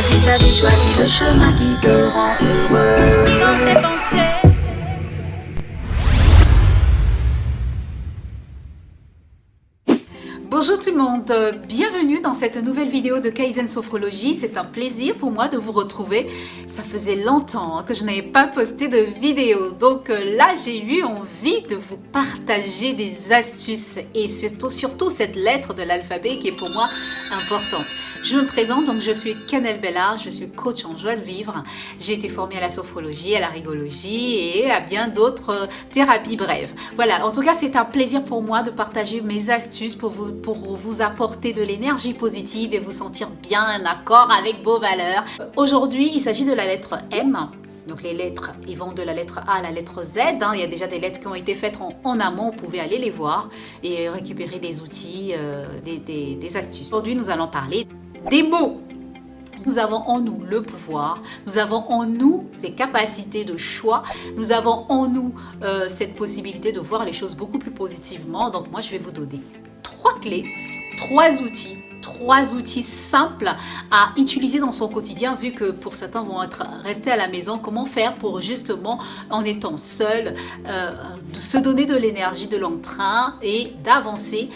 choisis ta vie, choisis le chemin qui te rend heureux. Dans tes pensées. Bonjour tout le monde, bienvenue dans cette nouvelle vidéo de Kaizen Sophrologie. C'est un plaisir pour moi de vous retrouver. Ça faisait longtemps que je n'avais pas posté de vidéo, donc là j'ai eu envie de vous partager des astuces et surtout cette lettre de l'alphabet qui est pour moi importante. Je me présente, donc je suis Canel Bellard, je suis coach en joie de vivre. J'ai été formée à la sophrologie, à la rigologie et à bien d'autres thérapies brèves. Voilà, en tout cas c'est un plaisir pour moi de partager mes astuces pour vous apporter de l'énergie positive et vous sentir bien en accord avec vos valeurs. Aujourd'hui, il s'agit de la lettre M. Donc les lettres, ils vont de la lettre A à la lettre Z. Il y a déjà des lettres qui ont été faites en amont, vous pouvez aller les voir et récupérer des outils, des astuces. Aujourd'hui, nous allons parler des mots. Nous avons en nous le pouvoir, nous avons en nous ces capacités de choix, nous avons en nous cette possibilité de voir les choses beaucoup plus positivement. Donc moi, je vais vous donner 3 clés, 3 outils simples à utiliser dans son quotidien, vu que pour certains vont être restés à la maison. Comment faire pour justement, en étant seul, de se donner de l'énergie, de l'entrain et d'avancer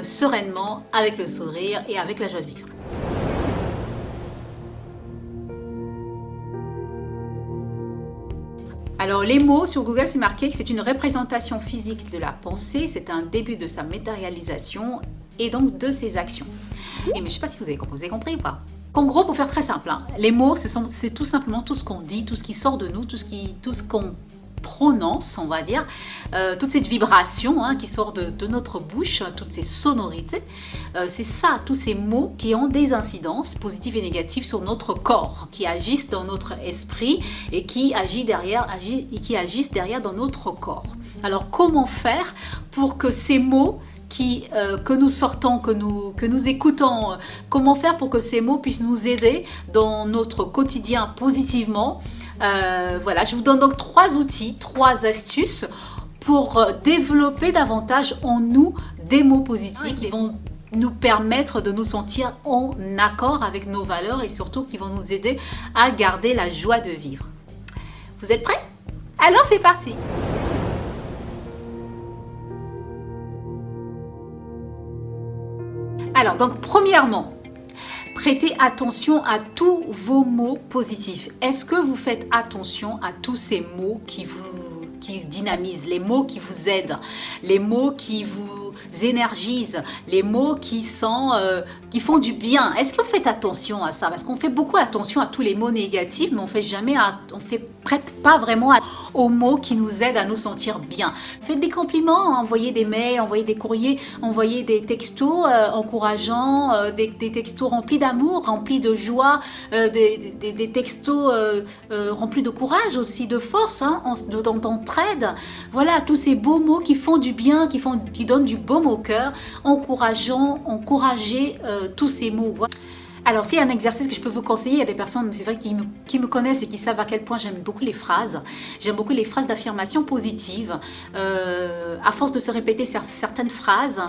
sereinement avec le sourire et avec la joie de vivre. Alors les mots sur Google, c'est marqué que c'est une représentation physique de la pensée, c'est un début de sa matérialisation et donc de ses actions. Mais je ne sais pas si vous avez compris ou pas. En gros, pour faire très simple, les mots, c'est tout simplement tout ce qu'on dit, tout ce qui sort de nous, tout ce qu'on prononce, on va dire, toute cette vibration qui sort de notre bouche, toutes ces sonorités, c'est ça, tous ces mots qui ont des incidences positives et négatives sur notre corps, qui agissent dans notre esprit et qui agissent derrière dans notre corps. Alors comment faire pour que ces mots que nous sortons, que nous écoutons, comment faire pour que ces mots puissent nous aider dans notre quotidien positivement? Voilà, je vous donne donc 3 outils, 3 astuces pour développer davantage en nous des mots positifs qui vont nous permettre de nous sentir en accord avec nos valeurs et surtout qui vont nous aider à garder la joie de vivre. Vous êtes prêts? Alors c'est parti! Alors donc premièrement, prêtez attention à tous vos mots positifs. Est-ce que vous faites attention à tous ces mots qui dynamisent, les mots qui vous aident, les mots qui vous énergisent, les mots qui font du bien? Est-ce que vous faites attention à ça? Parce qu'on fait beaucoup attention à tous les mots négatifs, mais on prête pas vraiment aux mots qui nous aident à nous sentir bien. Faites des compliments, envoyez des mails, envoyez des courriers, envoyez des textos encourageants, des textos remplis d'amour, remplis de joie, des textos remplis de courage aussi, de force, d'entraide. Voilà, tous ces beaux mots qui font du bien, qui donnent du baume au cœur, encouragez tous ces mots. Voilà. Alors, s'il y a un exercice que je peux vous conseiller, il y a des personnes, c'est vrai, qui me connaissent et qui savent à quel point j'aime beaucoup les phrases. J'aime beaucoup les phrases d'affirmation positive. À force de se répéter certaines phrases,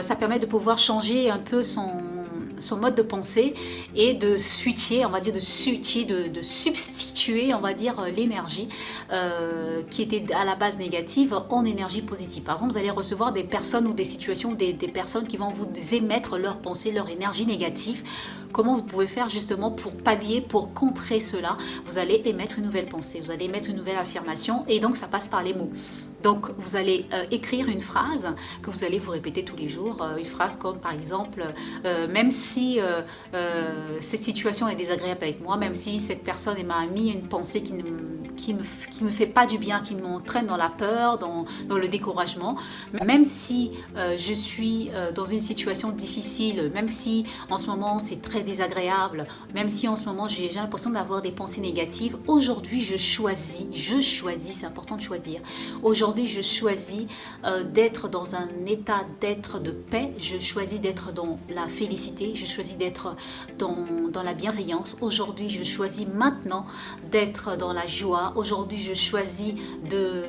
ça permet de pouvoir changer un peu son mode de pensée et de switcher, on va dire, de substituer, on va dire, l'énergie qui était à la base négative en énergie positive. Par exemple, vous allez recevoir des personnes ou des situations, des personnes qui vont vous émettre leurs pensées, leur énergie négative. Comment vous pouvez faire justement pour pallier, pour contrer cela? Vous allez émettre une nouvelle pensée, vous allez émettre une nouvelle affirmation et donc ça passe par les mots. Donc vous allez écrire une phrase que vous allez vous répéter tous les jours, une phrase comme par exemple même si cette situation est désagréable avec moi, même si cette personne m'a mis une pensée qui me fait pas du bien, qui m'entraîne dans la peur, dans le découragement, même si je suis dans une situation difficile, même si en ce moment c'est très désagréable, même si en ce moment j'ai l'impression d'avoir des pensées négatives, aujourd'hui je choisis, c'est important de choisir. Aujourd'hui je choisis d'être dans un état d'être de paix, je choisis d'être dans la félicité, je choisis d'être dans la bienveillance. Aujourd'hui je choisis maintenant d'être dans la joie. Aujourd'hui je choisis de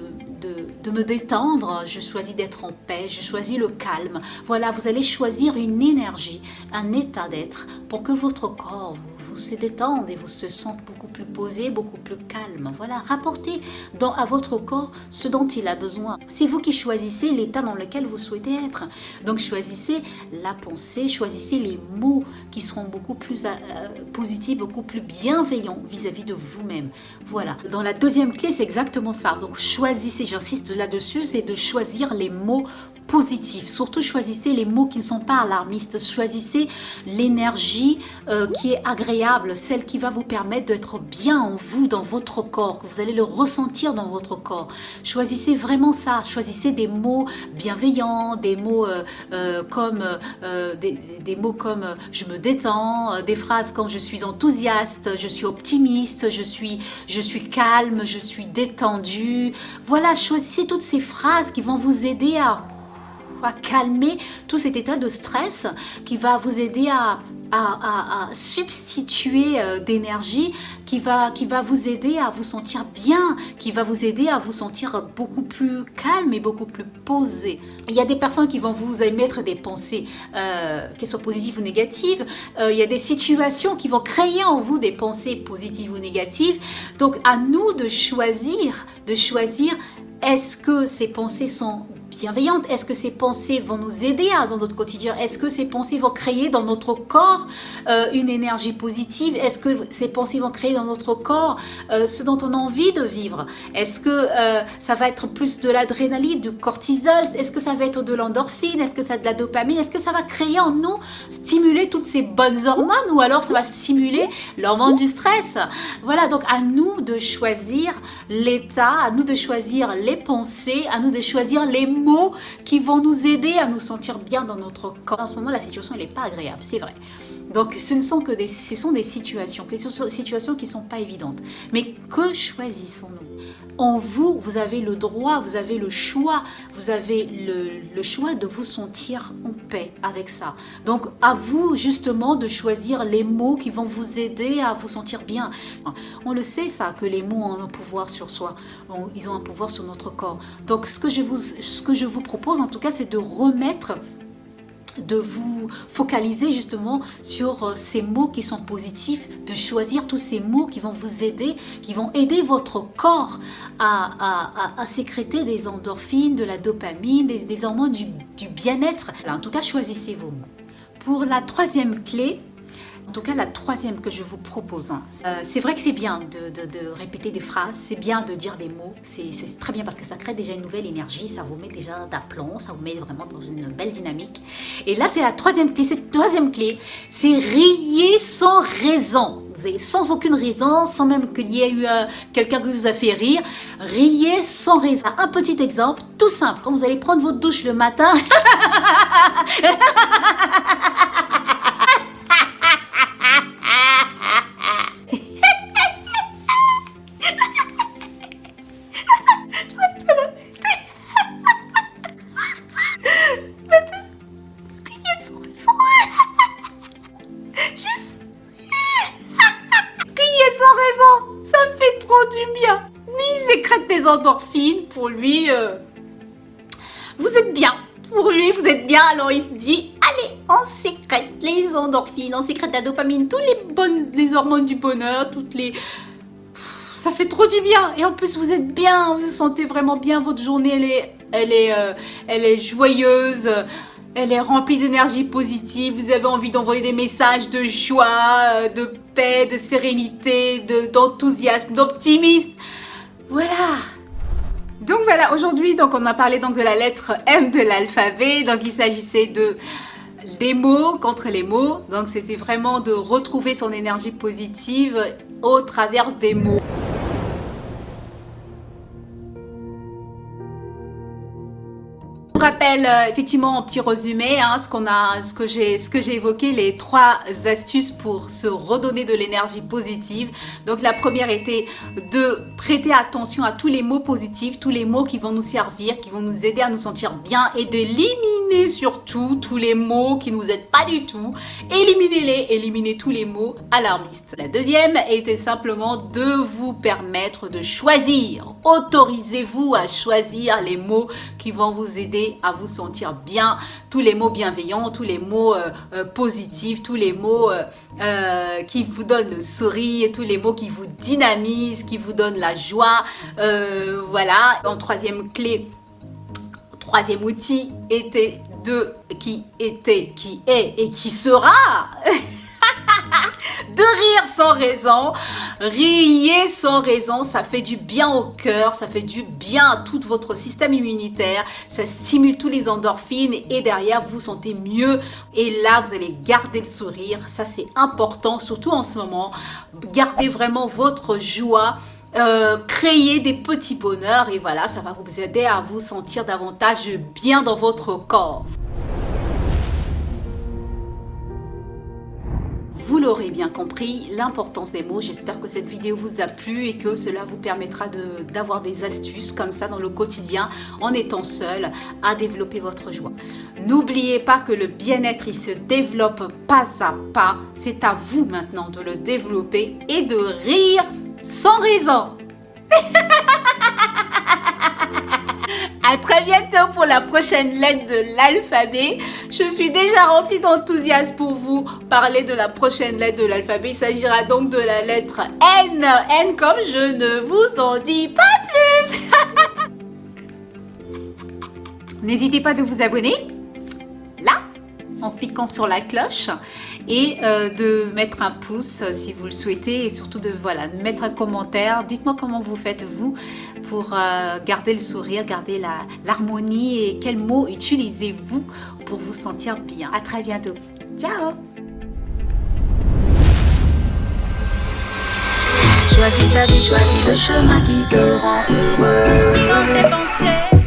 me détendre, je choisis d'être en paix, je choisis le calme. Voilà, vous allez choisir une énergie, un état d'être pour que votre corps vous se détendent et vous se sentent beaucoup plus posés, beaucoup plus calmes. Voilà, rapportez à votre corps ce dont il a besoin. C'est vous qui choisissez l'état dans lequel vous souhaitez être. Donc choisissez la pensée, choisissez les mots qui seront beaucoup plus positifs, beaucoup plus bienveillants vis-à-vis de vous-même. Voilà. Dans la deuxième clé, c'est exactement ça. Donc choisissez, j'insiste là-dessus, c'est de choisir les mots positifs. Surtout choisissez les mots qui ne sont pas alarmistes. Choisissez l'énergie qui est agréable, celle qui va vous permettre d'être bien en vous, dans votre corps, que vous allez le ressentir dans votre corps. Choisissez vraiment ça. Choisissez des mots bienveillants, des mots comme des mots comme je me détends, des phrases comme je suis enthousiaste, je suis optimiste, je suis calme, je suis détendu. Voilà, choisissez toutes ces phrases qui vont vous aider à calmer tout cet état de stress, qui va vous aider à substituer d'énergie, qui va vous aider à vous sentir bien, qui va vous aider à vous sentir beaucoup plus calme et beaucoup plus posé. Il y a des personnes qui vont vous émettre des pensées, qu'elles soient positives ou négatives. Il y a des situations qui vont créer en vous des pensées positives ou négatives. Donc à nous de choisir est-ce que ces pensées sont bienveillantes? Est-ce que ces pensées vont nous aider dans notre quotidien? Est-ce que ces pensées vont créer dans notre corps une énergie positive? Est-ce que ces pensées vont créer dans notre corps ce dont on a envie de vivre? Est-ce que ça va être plus de l'adrénaline, du cortisol? Est-ce que ça va être de l'endorphine? Est-ce que ça va être de la dopamine? Est-ce que ça va créer en nous, stimuler toutes ces bonnes hormones, ou alors ça va stimuler l'hormone du stress? Voilà, donc à nous de choisir l'état, à nous de choisir les pensées, à nous de choisir les mots qui vont nous aider à nous sentir bien dans notre corps. En ce moment, la situation, elle n'est pas agréable, c'est vrai. Donc, ce sont des situations qui ne sont pas évidentes. Mais que choisissons-nous? En vous, vous avez le droit, vous avez le choix, vous avez le choix de vous sentir en paix avec ça. Donc, à vous justement de choisir les mots qui vont vous aider à vous sentir bien. On le sait ça, que les mots ont un pouvoir sur soi, ils ont un pouvoir sur notre corps. Donc, ce que je vous propose en tout cas, c'est de vous focaliser justement sur ces mots qui sont positifs, de choisir tous ces mots qui vont vous aider, qui vont aider votre corps à sécréter des endorphines, de la dopamine, des hormones du bien-être. En tout cas, choisissez vos mots. Pour la troisième clé, en tout cas la troisième que je vous propose, c'est vrai que c'est bien de répéter des phrases, c'est bien de dire des mots, c'est très bien parce que ça crée déjà une nouvelle énergie, ça vous met déjà d'aplomb, ça vous met vraiment dans une belle dynamique. Et là c'est la troisième clé, cette troisième clé, c'est riez sans raison. Vous avez sans aucune raison, sans même qu'il y ait eu quelqu'un qui vous a fait rire, riez sans raison. Un petit exemple, tout simple, quand vous allez prendre votre douche le matin, des endorphines pour lui, vous êtes bien, pour lui vous êtes bien, alors il se dit allez on sécrète les endorphines, on sécrète la dopamine, les hormones du bonheur, ça fait trop du bien, et en plus vous êtes bien, vous vous sentez vraiment bien, votre journée elle est joyeuse, elle est remplie d'énergie positive, vous avez envie d'envoyer des messages de joie, de paix, de sérénité, d'enthousiasme, d'optimisme. Voilà. Donc voilà, aujourd'hui on a parlé donc de la lettre M de l'alphabet. Donc il s'agissait des mots contre les mots. Donc c'était vraiment de retrouver son énergie positive au travers des mots. Je vous rappelle effectivement en petit résumé ce que j'ai évoqué, les 3 astuces pour se redonner de l'énergie positive. Donc la première était de prêter attention à tous les mots positifs, tous les mots qui vont nous servir, qui vont nous aider à nous sentir bien, et d'éliminer surtout tous les mots qui nous aident pas du tout. Éliminez tous les mots alarmistes. La deuxième était simplement de vous permettre de choisir. Autorisez-vous à choisir les mots qui vont vous aider aider à vous sentir bien. Tous les mots bienveillants, tous les mots positifs, tous les mots qui vous donnent le sourire, tous les mots qui vous dynamisent, qui vous donnent la joie. Voilà. En troisième clé, troisième outil était qui est et qui sera de rire sans raison. Riez sans raison, ça fait du bien au cœur, ça fait du bien à tout votre système immunitaire, ça stimule tous les endorphines et derrière vous vous sentez mieux et là vous allez garder le sourire, ça c'est important surtout en ce moment. Gardez vraiment votre joie. Créer des petits bonheurs et voilà, ça va vous aider à vous sentir davantage bien dans votre corps. Vous l'aurez bien compris, l'importance des mots. J'espère que cette vidéo vous a plu et que cela vous permettra d'avoir des astuces comme ça dans le quotidien en étant seul à développer votre joie. N'oubliez pas que le bien-être, il se développe pas à pas. C'est à vous maintenant de le développer et de rire sans raison. À très bientôt pour la prochaine lettre de l'alphabet. Je suis déjà remplie d'enthousiasme pour vous parler de la prochaine lettre de l'alphabet. Il s'agira donc de la lettre N. N comme je ne vous en dis pas plus. N'hésitez pas de vous abonner là en cliquant sur la cloche et de mettre un pouce si vous le souhaitez et surtout de mettre un commentaire. Dites-moi comment vous faites vous pour garder le sourire, garder l'harmonie et quels mots utilisez-vous pour vous sentir bien. À très bientôt. Ciao. Choisis ta vie, choisis le chemin qui te rend heureux. Dans tes pensées.